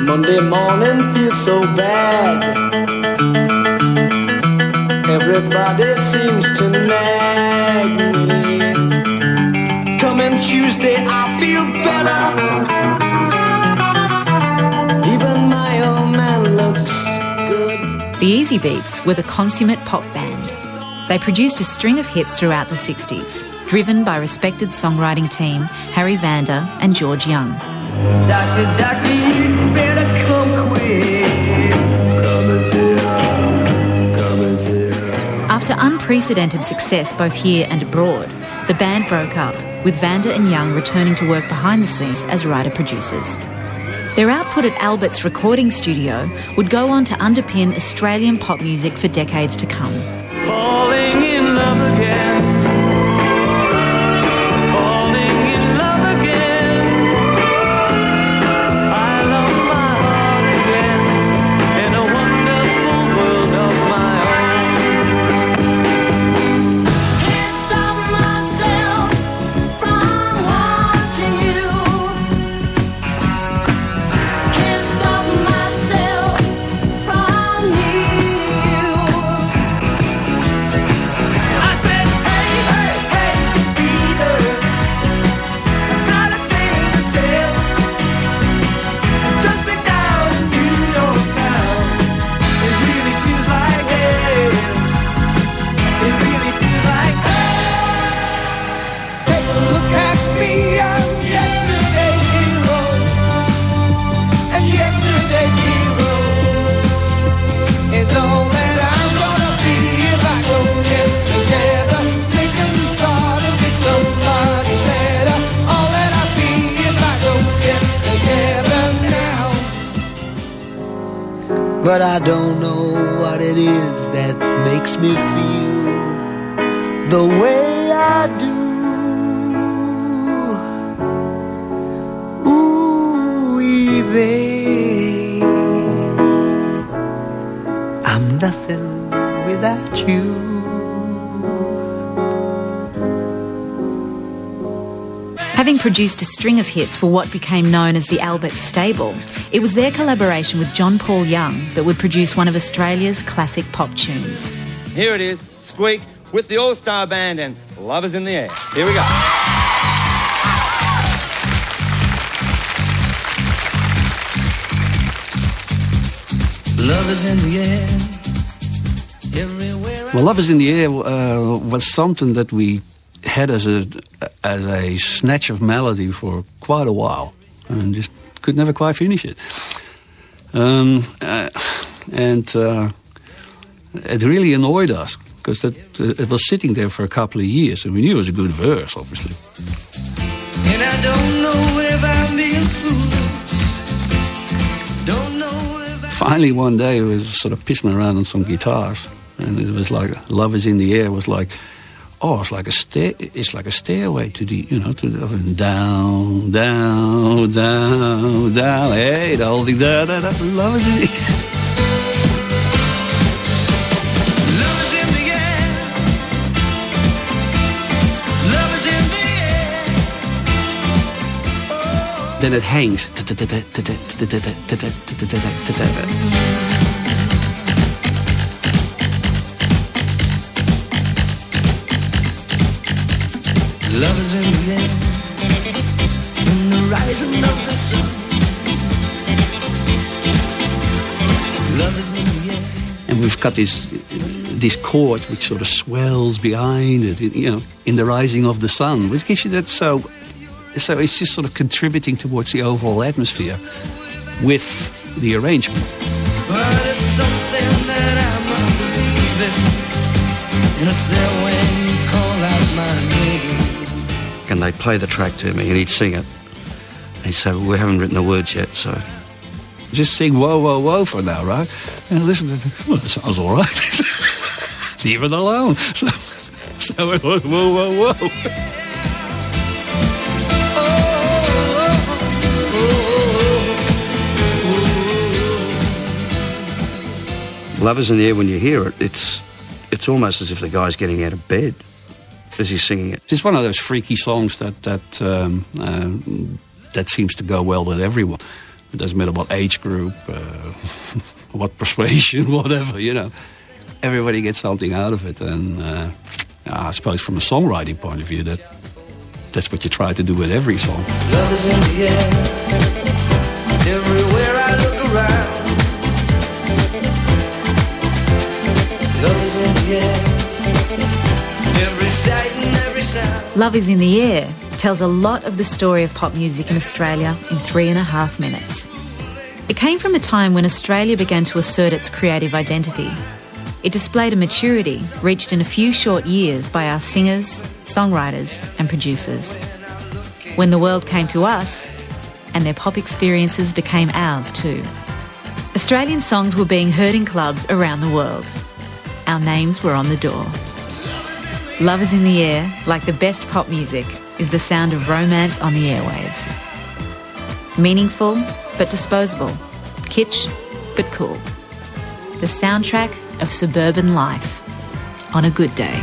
Monday morning feels so bad. Everybody seems to nag me. Coming Tuesday I feel better. Even my old man looks good. The Easybeats were the consummate pop band. They produced a string of hits throughout the 60s, driven by respected songwriting team Harry Vanda and George Young. Doctor, doctor, you better come quick. Come and see. After unprecedented success both here and abroad, the band broke up, with Vanda and Young returning to work behind the scenes as writer-producers. Their output at Albert's recording studio would go on to underpin Australian pop music for decades to come. Falling in love again. Falling in love again. I love my heart again in a wonderful world of my own. Can't stop myself from watching you. Can't stop myself from needing you. I said, hey, hey, hey, Peter, got a tale to tell. Just been down in New York town. It really feels like hell. It really feels like hell. Take a look at me, I'm yesterday's hero. And yesterday's hero is all that I'm gonna be if I don't get together. Make a new start and be somebody better. All that I'll be if I don't get together now. But I don't know what it is that makes me feel the way I do. Ooh, Evie, I'm nothing without you. Having produced a string of hits for what became known as the Albert stable, it was their collaboration with John Paul Young that would produce one of Australia's classic pop tunes. Here it is, Squeak, with the All-Star Band and Lovers in the Air. Here we go. Love is in the air, everywhere. Well, Love is in the Air was something that we had as a snatch of melody for quite a while and just could never quite finish it. And it really annoyed us because it was sitting there for a couple of years and we knew it was a good verse, obviously. And I don't know if I'm being foolish. Don't know if I'm... Finally, one day, I was sort of pissing around on some guitars and it was like, Love is in the Air was like, oh, it's like a stairway to the, to the, down, down, down, down, hey, the whole thing, da, da, da, love is in the air. Love is in the air. Love is in the air. Oh. Then it hangs. Love is in the air, in the rising of the sun. Love is in the air. And we've got this chord which sort of swells behind it, in the rising of the sun, which gives you that so it's just sort of contributing towards the overall atmosphere with the arrangement. But it's something that I must believe in, and it's there when you call out my name. And they'd play the track to me and he'd sing it. And he'd say, well, we haven't written the words yet, so just sing whoa, whoa, whoa for now, right? And listen to it, well, it sounds all right. Leave it alone. So it was whoa, whoa, whoa. Love is in the Air, when you hear it, it's almost as if the guy's getting out of bed as he's singing it. It's one of those freaky songs that seems to go well with everyone. It doesn't matter what age group, what persuasion, whatever, you know. Everybody gets something out of it. And I suppose from a songwriting point of view, that's what you try to do with every song. Love is in the air. Everywhere I look around. Love is in the air. Every sight and every sound. Love is in the Air tells a lot of the story of pop music in Australia in 3.5 minutes. It came from a time when Australia began to assert its creative identity. It displayed a maturity reached in a few short years by our singers, songwriters and producers. When the world came to us, and their pop experiences became ours too. Australian songs were being heard in clubs around the world. Our names were on the door. Love is in the Air, like the best pop music, is the sound of romance on the airwaves. Meaningful but disposable, kitsch but cool. The soundtrack of suburban life on a good day.